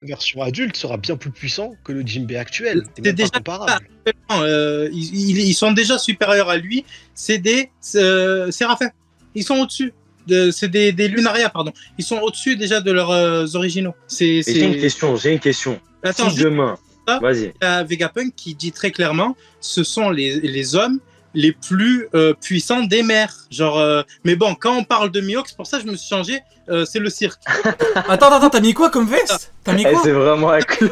version adulte sera bien plus puissant que le Jinbei actuel. C'est C'est même déjà pas comparable. ils sont déjà supérieurs à lui. C'est des Séraphins. Ils sont au-dessus. C'est des Lunaria, pardon. Ils sont au-dessus déjà de leurs originaux. Et j'ai une question. Attends, Si demain, ça, vas-y. il y a Vegapunk qui dit très clairement, ce sont les hommes les plus puissants des mers. Genre, mais bon, quand on parle de Mihawk, c'est pour ça que je me suis changé. C'est le cirque. Attends, t'as mis quoi comme veste? T'as mis quoi? C'est vraiment un clou.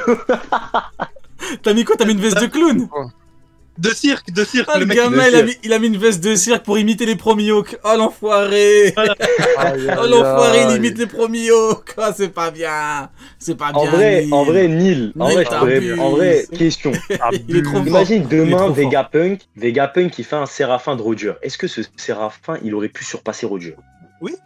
T'as mis quoi? T'as mis une veste de clown? De cirque. Ah, le gamin, il a mis une veste de cirque pour imiter les pro Mihawk. Oh l'enfoiré! Oh l'enfoiré, il imite les pro Mihawk. Oh, c'est pas bien. C'est pas bien. En vrai, Nil. En vrai, question. Il est trop fort. Imagine demain Il est trop fort. Vegapunk qui fait un Séraphin de Roger. Est-ce que ce Séraphin, il aurait pu surpasser Roger?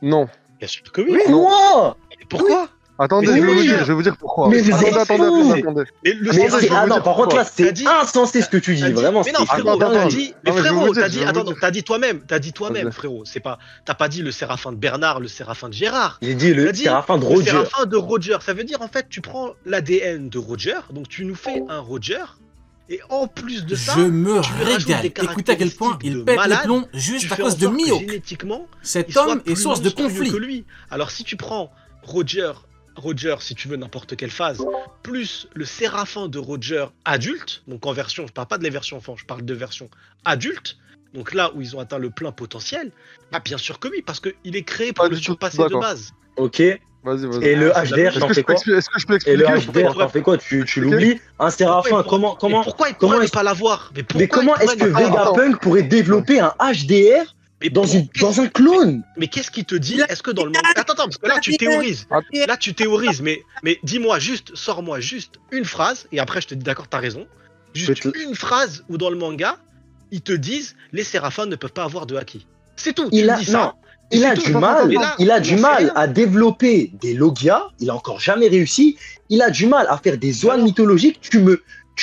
Non. Bien sûr que oui. Quoi? Pourquoi? Attendez, Mais je oui, vais vous dire pourquoi. mais vous êtes Attendez. Mais le Mais Séraphin- c'est... Ah non, par contre là, c'est T'as dit- insensé ce que tu dis. T'as dit- Vraiment, mais non, c'est frérot, Attends, t'as dit, mais non, mais je vais frérot, vous dire, t'as je dit, vais vous attends, dire. t'as dit toi-même, Vas-y. frérot. C'est pas, t'as pas dit le Séraphin de Bernard, le Séraphin de Gérard. J'ai dit le T'as dit Séraphin de Le Roger. Séraphin de Roger. Ça veut dire en fait, tu prends l'ADN de Roger, donc tu nous fais un Roger, et en plus de ça, Je me tu lui rajoutes régale. des Écoutez à quel point caractéristiques de il pète les malade, plombs tu juste à fais en cause de sorte que Mihawk. génétiquement, Cet il soit homme est plus source de monstrueux conflit. que lui. Alors si tu prends Roger, si tu veux n'importe quelle phase, plus le Séraphin de Roger adulte, donc en version, je parle pas de les versions enfants, je parle de version adulte, donc là où ils ont atteint le plein potentiel, bah bien sûr que oui, parce qu'il est créé pour Pas le du tout surpasser de d'accord. base. Ok. Et Vas-y. le Ah, HDR, Est-ce t'en que fais quoi? je peux Et le expliquer HDR, t'en fais quoi? Tu l'oublies? Un Séraphin, comment Pourquoi il comment pourrait ne est-ce- pas l'avoir? mais comment est-ce que Vega Vegapunk pourrait développer un HDR dans un clone? Mais qu'est-ce qui te dit? Est-ce que dans le monde... Attends, parce que là tu théorises. Là tu théorises, mais dis-moi juste, sors-moi juste une phrase, et après je te dis d'accord, t'as raison. Juste une phrase où dans le manga, ils te disent les séraphins ne peuvent pas avoir de haki. C'est tout, tu me dis ça. Il a C'est du tout. mal, Mais là, il a on du sait mal rien. à développer des Logia, il a encore jamais réussi. Il a du mal à faire des zones mythologiques.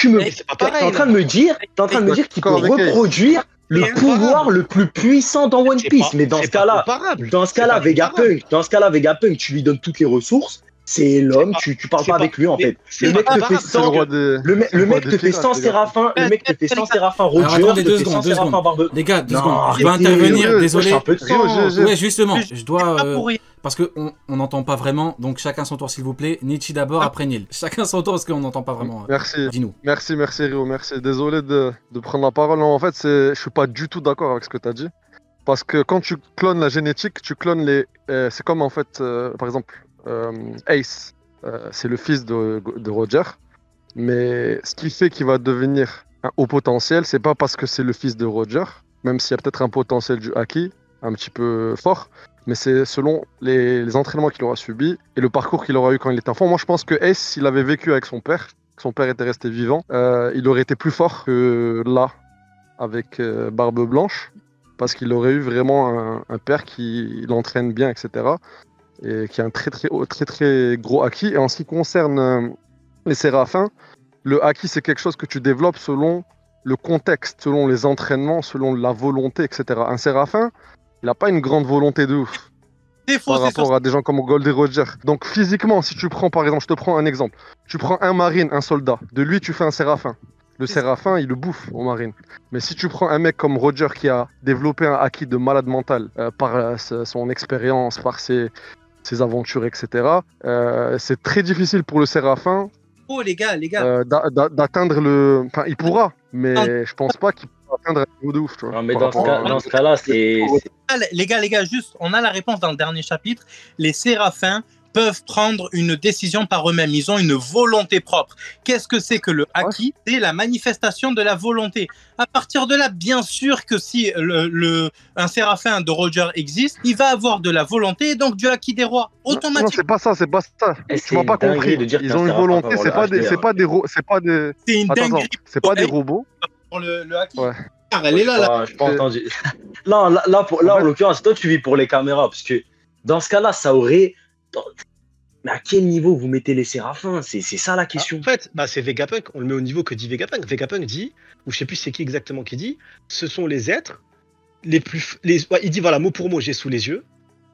Mais c'est pas pareil, T'es en train là. de me dire qu'il peut D'accord, avec reproduire le C'est pouvoir comparable. le plus puissant dans One C'est Piece. pas- Mais dans c'est ce pas cas-là, comparable. dans ce C'est cas-là, pas comparable. Vegapunk, tu lui donnes toutes les ressources. C'est l'homme, C'est tu parles c'est pas avec lui en mais fait. c'est Le pas mec te fait comparable. C'est le 100 roi des. le mec te fait 100 séraphins, le mec te fait 100 séraphins Roger, attendez, te deux fait 100 secondes, deux séraphins secondes. Barbe. Les gars, 2 Non, secondes. Je dois arrêtez, intervenir, Rio, désolé. un peu de temps. Ouais, justement, je dois. Pas pour rien. Parce qu'on n'entend pas vraiment, donc chacun son tour s'il vous plaît. Nietzsche d'abord, après Nil. Chacun son tour parce qu'on n'entend pas vraiment. Merci. Dis-nous. Merci Rio, merci. Désolé de prendre la parole. Non, en fait, je suis pas du tout d'accord avec ce que tu as dit. Parce que quand tu clones la génétique, tu clones les. C'est comme en fait, par exemple, Ace, c'est le fils de Roger. Mais ce qui fait qu'il va devenir un haut potentiel, c'est pas parce que c'est le fils de Roger, même s'il y a peut-être un potentiel du Haki, un petit peu fort, mais c'est selon les entraînements qu'il aura subis et le parcours qu'il aura eu quand il était enfant. Moi, je pense que Ace, s'il avait vécu avec son père était resté vivant, il aurait été plus fort que là, avec Barbe Blanche, parce qu'il aurait eu vraiment un père qui l'entraîne bien, etc. Et qui a un très gros Haki. Et en ce qui concerne les séraphins, le Haki, c'est quelque chose que tu développes selon le contexte, selon les entraînements, selon la volonté, etc. Un séraphin, il n'a pas une grande volonté de ouf C'est faux, par c'est rapport sûr. à des gens comme Gold et Roger. Donc physiquement, si tu prends par exemple, je te prends un exemple, tu prends un marine, un soldat, de lui tu fais un séraphin. Le séraphin, il le bouffe au marine. Mais si tu prends un mec comme Roger qui a développé un acquis de malade mental par son expérience, par ses aventures, etc., c'est très difficile pour le séraphin Oh, les gars. d'atteindre le... Enfin, il pourra, mais je pense pas qu'il pourra atteindre un niveau de ouf, tu vois. Non, mais par rapport à- dans ce cas-là, c'est... Les gars, juste, on a la réponse dans le dernier chapitre. Les séraphins peuvent prendre une décision par eux-mêmes. Ils ont une volonté propre. Qu'est-ce que c'est que le haki? C'est la manifestation de la volonté. À partir de là, bien sûr que si un séraphin de Roger existe, il va avoir de la volonté et donc du haki des rois. Non, Automatiquement. c'est pas ça. Et Tu m'as pas c'est dingue compris. de dire Ils qu'un ont une séraphin volonté, peut c'est avoir pas des... le C'est pas des... C'est pas des... C'est une Attends, dinguerie c'est pas des robots. pour le haki. Ouais. Ah, elle est là, là. Je suis pas entendu. Là, en l'occurrence, toi, tu vis pour les caméras, parce que dans ce cas-là, ça aurait... Mais à quel niveau vous mettez les séraphins? C'est ça la question. En fait, c'est Vegapunk, on le met au niveau que dit Vegapunk. Vegapunk dit, ou je sais plus c'est qui exactement qui dit, ce sont les êtres les plus... il dit, voilà, mot pour mot, j'ai sous les yeux,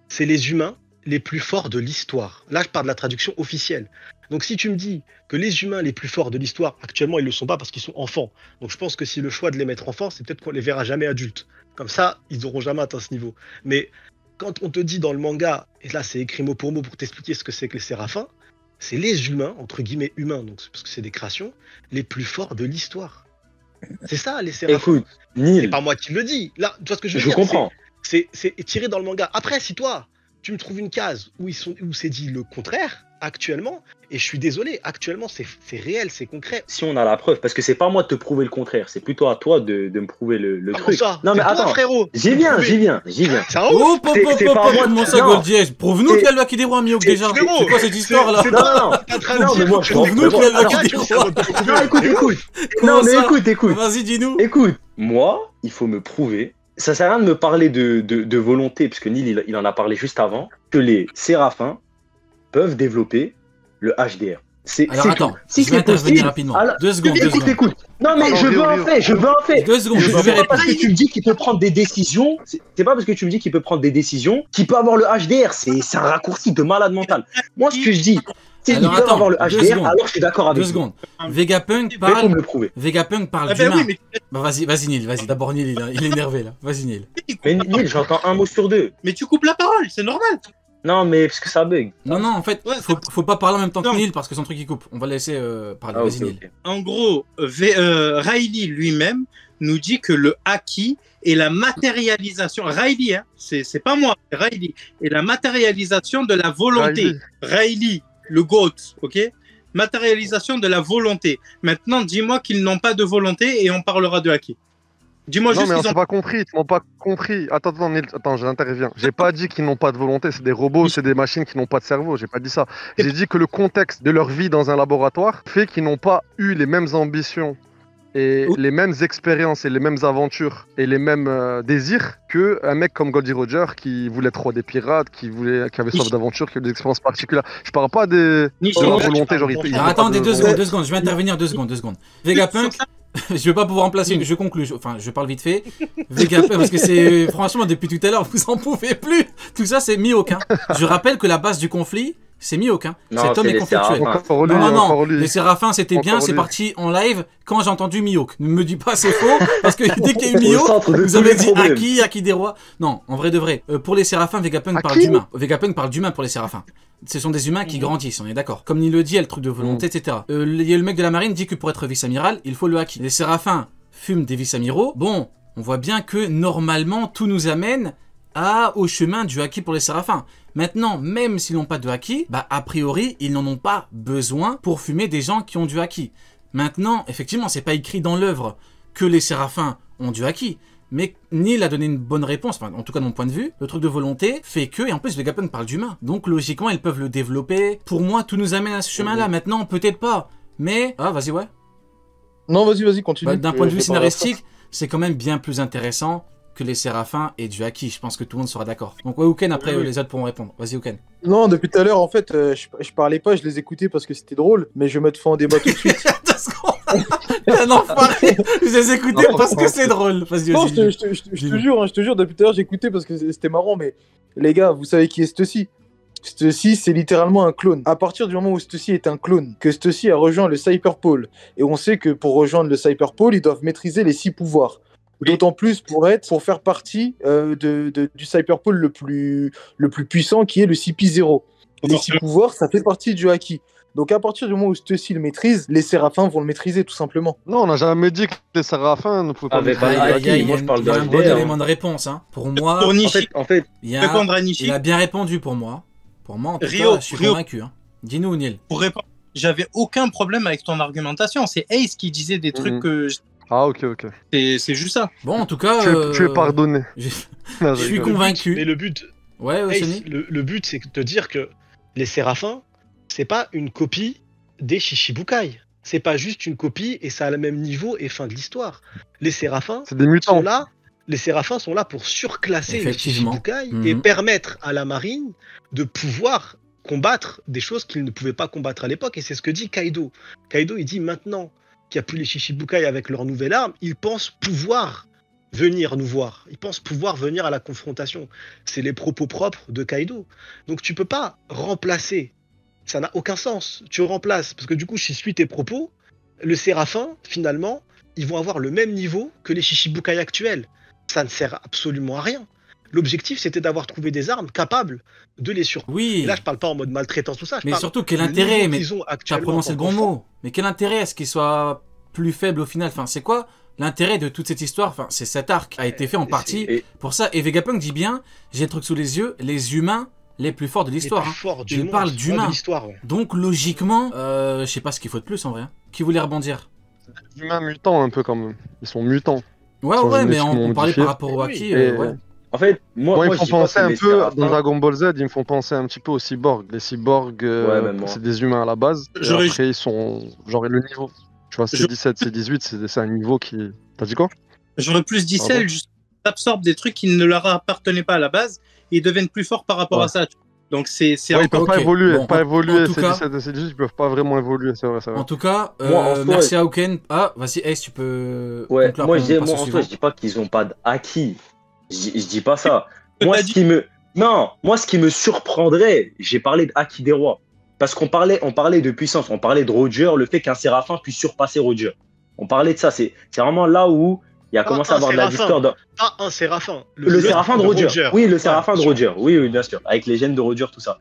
c'est les humains les plus forts de l'histoire. Là, je parle de la traduction officielle. Donc si tu me dis que les humains les plus forts de l'histoire, actuellement, ils ne le sont pas parce qu'ils sont enfants. Donc je pense que si le choix de les mettre enfants, c'est peut-être qu'on les verra jamais adultes. Comme ça, ils n'auront jamais atteint ce niveau. Mais quand on te dit dans le manga, et là c'est écrit mot pour t'expliquer ce que c'est que les séraphins, c'est les humains, entre guillemets humains, donc, parce que c'est des créations, les plus forts de l'histoire. C'est ça, les séraphins. Écoute, Neil. C'est pas moi qui le dis. Là, tu vois ce que je veux dire. Je comprends. C'est tiré dans le manga. Après, si toi, tu me trouves une case où c'est dit le contraire, actuellement, et je suis désolé, actuellement, c'est réel, c'est concret. Si on a la preuve, parce que c'est pas moi de te prouver le contraire, c'est plutôt à toi de me prouver le truc. Ça Non mais toi, attends, frérot. j'y viens. Ça Oh, comment ça, Goldier? Prouve-nous qu'il y a le Haki des rois, Mihawk, déjà. C'est quoi cette histoire là? Non, mais moi je Prouve-nous qu'il y a le Haki des rois. Non, écoute. Vas-y, dis-nous. Écoute, moi, il faut me prouver. Ça sert à rien de me parler de volonté, parce que Neil, il en a parlé juste avant, que les séraphins peuvent développer le HDR. Alors attends, si je vais intervenir rapidement. Alors, 2 secondes. Écoute. Non mais je veux un fait. 2 secondes, je vais répondre. Parce que tu me dis qu'il peut prendre des décisions. C'est pas parce que tu me dis qu'il peut prendre des décisions qu'il peut avoir le HDR. C'est un raccourci de malade mental. Moi, ce que je dis, c'est qu'il peut avoir le HDR. Alors je suis d'accord avec 2 secondes. Vegapunk parle. Vegapunk parle d'humain. Bah vas-y Neil, vas-y. D'abord Neil, il est énervé là. Vas-y Neil. Mais Neil, j'entends un mot sur 2. Mais tu coupes la parole, c'est normal. Non, mais parce que ça bug. Non, en fait, faut pas parler en même temps que Neil parce que son truc il coupe. On va laisser parler. Vas-y, Neil. En gros, Riley lui-même nous dit que le haki est la matérialisation. Riley, hein, c'est pas moi, c'est Riley. Et la matérialisation de la volonté. Riley, le GOAT, ok? Matérialisation de la volonté. Maintenant, dis-moi qu'ils n'ont pas de volonté et on parlera de haki. Dis-moi non, juste mais on qu'ils s'est pas compris, ils m'ont pas compris. Attends, j'interviens. J'ai pas dit qu'ils n'ont pas de volonté, c'est des robots, c'est des machines qui n'ont pas de cerveau, j'ai pas dit ça. J'ai dit que le contexte de leur vie dans un laboratoire fait qu'ils n'ont pas eu les mêmes ambitions et les mêmes expériences et les mêmes aventures et les mêmes désirs qu'un mec comme Goldie Roger qui voulait être roi des pirates, qui avait soif d'aventure, qui a des expériences particulières. Je parle pas de leur volonté, genre attendez 2 secondes, je vais intervenir 2 secondes. Vegapunk, je vais pas pouvoir en placer une, je conclue, je parle vite fait. Vegapunk, parce que c'est franchement depuis tout à l'heure vous en pouvez plus. Tout ça c'est Mihawk. Je rappelle que la base du conflit c'est Mihawk. Cet homme est conflictuel. Non, les séraphins c'était bien, c'est parti en live quand j'ai entendu Mihawk. Ne me dis pas c'est faux, parce que dès qu'il y a eu Mihawk, vous avez dit Haki des rois. Non, en vrai de vrai, pour les séraphins, Vegapunk parle d'humain. Vegapunk parle d'humain pour les séraphins. Ce sont des humains qui grandissent, on est d'accord. Comme il le dit, il y a le truc de volonté, etc. Il y a le mec de la marine dit que pour être vice-amiral, il faut le haki. Les séraphins fument des vice-amiraux. Bon, on voit bien que normalement, tout nous amène au chemin du haki pour les séraphins. Maintenant, même s'ils n'ont pas de haki, a priori, ils n'en ont pas besoin pour fumer des gens qui ont du haki. Maintenant, effectivement, c'est pas écrit dans l'œuvre que les séraphins ont du haki. Mais Neil a donné une bonne réponse, enfin, en tout cas de mon point de vue. Le truc de volonté fait que, et en plus Vegapunk parle d'humain. Donc logiquement, ils peuvent le développer. Pour moi, tout nous amène à ce chemin-là. Maintenant, peut-être pas. Mais... Ah, vas-y, ouais. Non, vas-y, continue. D'un point de vue scénaristique, c'est quand même bien plus intéressant que les séraphins et du haki. Je pense que tout le monde sera d'accord. Donc ouais, Uken, après les autres pourront répondre. Vas-y, Uken. Non, depuis tout à l'heure, en fait, je parlais pas, je les écoutais parce que c'était drôle, mais je vais mettre fin au débat tout de suite. Un enfoiré. Je les écoutais parce que c'est drôle. Vas-y, non, je te jure, depuis tout à l'heure, j'écoutais parce que c'était marrant, mais les gars, vous savez qui est Stussy? Stussy, c'est littéralement un clone. À partir du moment où Stussy est un clone, que Stussy a rejoint le Cyberpole, et on sait que pour rejoindre le Cyberpole, ils doivent maîtriser les 6 pouvoirs. D'autant plus pour faire partie du Cyberpole le plus puissant qui est le CP0. Les 6 pouvoirs, ça fait partie du haki. Donc à partir du moment où Stussy le maîtrise, les séraphins vont le maîtriser tout simplement. Non, on n'a jamais dit que les séraphins ne pouvaient pas maîtriser. Moi je parle d'un bon élément de réponse. Pour moi, pour Nishi, en fait, il a bien répondu pour moi. Pour moi, en tout cas, je suis convaincu. Dis-nous, Neil. Pour répondre, j'avais aucun problème avec ton argumentation. C'est Ace qui disait des trucs que... Ah ok. C'est juste ça. Bon, en tout cas... Tu es pardonné. Je suis convaincu. Mais le but... Ouais, le but, c'est de te dire que les séraphins, c'est pas une copie des Shichibukai. C'est pas juste une copie et ça a le même niveau et fin de l'histoire. Les séraphins sont là. Les séraphins sont là pour surclasser les Shichibukai et permettre à la marine de pouvoir combattre des choses qu'ils ne pouvaient pas combattre à l'époque. Et c'est ce que dit Kaido. Kaido, il dit maintenant qu'il n'y a plus les Shichibukai avec leur nouvelle arme, ils pensent pouvoir venir nous voir. Ils pensent pouvoir venir à la confrontation. C'est les propos propres de Kaido. Donc tu peux pas remplacer. Ça n'a aucun sens. Tu remplaces. Parce que du coup, si je suis tes propos, le Séraphin, finalement, ils vont avoir le même niveau que les Shichibukai actuels. Ça ne sert absolument à rien. L'objectif, c'était d'avoir trouvé des armes capables de les surprendre. Oui. Et là, je parle pas en mode maltraitance, tout ça. Mais surtout, quel intérêt? Mais tu as prononcé le bon mot. mot. Mais quel intérêt à ce qu'il soit plus faible au final? Enfin, c'est quoi l'intérêt de toute cette histoire? Enfin, c'est cet arc a été fait en partie pour ça. Et Vegapunk dit bien, j'ai le truc sous les yeux, les humains les plus forts de l'histoire. Il parle d'humains. Ouais. Donc logiquement, je sais pas ce qu'il faut de plus en vrai. Qui voulait rebondir? Des humains mutants un peu quand même. Ils sont mutants. Ouais, mais on parlait par rapport au Haki. Ouais. En fait, moi ils me font penser un peu, dans Dragon Ball Z, ils me font penser un petit peu aux cyborgs. Les cyborgs, c'est des humains à la base. Et après, ils sont. Genre, le niveau. Tu vois, c'est 17, c'est 18, c'est un niveau qui. T'as dit quoi? J'aurais plus dit celle, juste absorbent des trucs qui ne leur appartenaient pas à la base et ils deviennent plus forts par rapport à ça. Donc, c'est ils peuvent pas évoluer. C'est 17 et c'est 18, ils peuvent pas vraiment évoluer, c'est vrai. En tout cas, merci à Auken. Ah, vas-y, Ace, tu peux. Ouais, moi, je dis pas qu'ils ont pas de Haki. Je dis pas ça. Moi, ce qui me surprendrait, j'ai parlé de Haki des rois. Parce qu'on parlait de puissance, on parlait de Roger, le fait qu'un Séraphin puisse surpasser Roger. On parlait de ça, c'est vraiment là où il a commencé à avoir de la discorde. Pas un Séraphin. Le Séraphin de Roger. Oui, le Séraphin de Roger. Oui, bien sûr. Avec les gènes de Roger, tout ça.